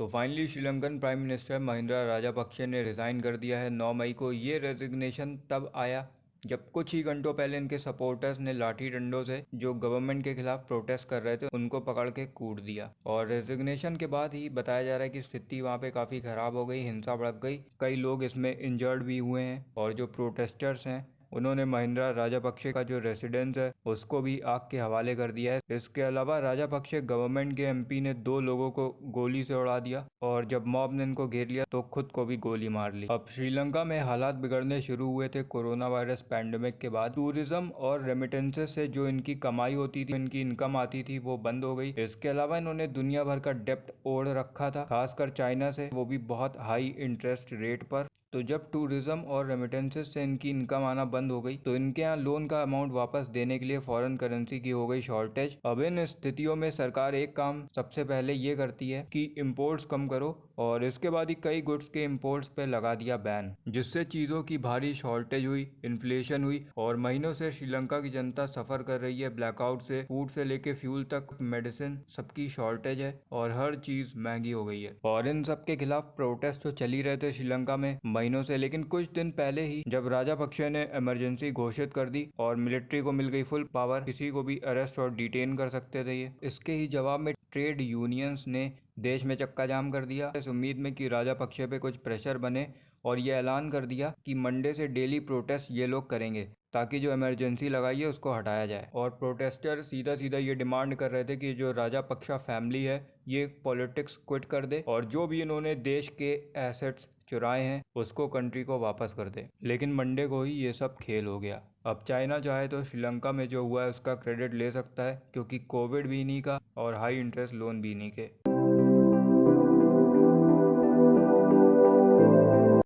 तो finally Sri Lankan prime minister Mahindra Rajapaksa ने resign कर दिया है 9 मई को। ये रेजिग्नेशन तब आया जब कुछ ही घंटों पहले इनके सपोर्टर्स ने लाठी डंडों से जो गवर्नमेंट के खिलाफ प्रोटेस्ट कर रहे थे उनको पकड़ के कूट दिया। और रेजिग्नेशन के बाद ही बताया जा रहा है कि स्थिति वहाँ पे काफ़ी ख़राब हो गई, हिंसा भड़क गई, कई लोग इसमें इंजर्ड भी हुए हैं। और जो प्रोटेस्टर्स हैं उन्होंने महिंद्रा राजापक्षे का जो रेसिडेंस है उसको भी आग के हवाले कर दिया है। इसके अलावा राजापक्षे गवर्नमेंट के एमपी ने 2 लोगों को गोली से उड़ा दिया और जब मॉब ने इनको घेर लिया तो खुद को भी गोली मार ली। अब श्रीलंका में हालात बिगड़ने शुरू हुए थे कोरोना वायरस पैंडेमिक के बाद। टूरिज्म और रेमिटेंसेस से जो इनकी कमाई होती थी, इनकी इनकम आती थी, वो बंद हो गई। इसके अलावा इन्होंने दुनिया भर का डेप्ट ओढ़ रखा था, खासकर चाइना से, वो भी बहुत हाई इंटरेस्ट रेट पर। तो जब टूरिज्म और रेमिटेंसेस से इनकी इनकम आना बंद हो गई तो इनके यहाँ लोन का अमाउंट वापस देने के लिए फॉरेन करेंसी की हो गई शॉर्टेज। अब इन स्थितियों में सरकार एक काम सबसे पहले ये करती है कि इम्पोर्ट्स कम करो और इसके बाद ही कई गुड्स के इम्पोर्ट्स पे लगा दिया बैन, जिससे चीज़ों की भारी शॉर्टेज हुई, इन्फ्लेशन हुई और महीनों से श्रीलंका की जनता सफ़र कर रही है ब्लैकआउट से। फूड से लेके फ्यूल तक, मेडिसिन, सबकी शॉर्टेज है और हर चीज़ महंगी हो गई है। और इन सब के खिलाफ प्रोटेस्ट तो चल ही रहे थे श्रीलंका में महीनों से, लेकिन कुछ दिन पहले ही जब राजापक्षे ने इमरजेंसी घोषित कर दी और मिलिट्री को मिल गई फुल पावर, किसी को भी अरेस्ट और डिटेन कर सकते थे ये। इसके ही जवाब में ट्रेड यूनियंस ने देश में चक्का जाम कर दिया इस उम्मीद में कि राजापक्षे पे कुछ प्रेशर बने और ये ऐलान कर दिया कि मंडे से डेली प्रोटेस्ट ये लोग करेंगे ताकि जो इमरजेंसी लगाई है उसको हटाया जाए। और प्रोटेस्टर सीधा सीधा ये डिमांड कर रहे थे कि जो राजापक्षा फैमिली है ये पॉलिटिक्स क्विट कर दे और जो भी इन्होंने देश के एसेट्स चुराए हैं उसको कंट्री को वापस कर दे। लेकिन मंडे को ही ये सब खेल हो गया। अब चाइना चाहे तो श्रीलंका में जो हुआ है उसका क्रेडिट ले सकता है क्योंकि कोविड भी इन्हीं का और हाई इंटरेस्ट लोन भी इन्हीं के।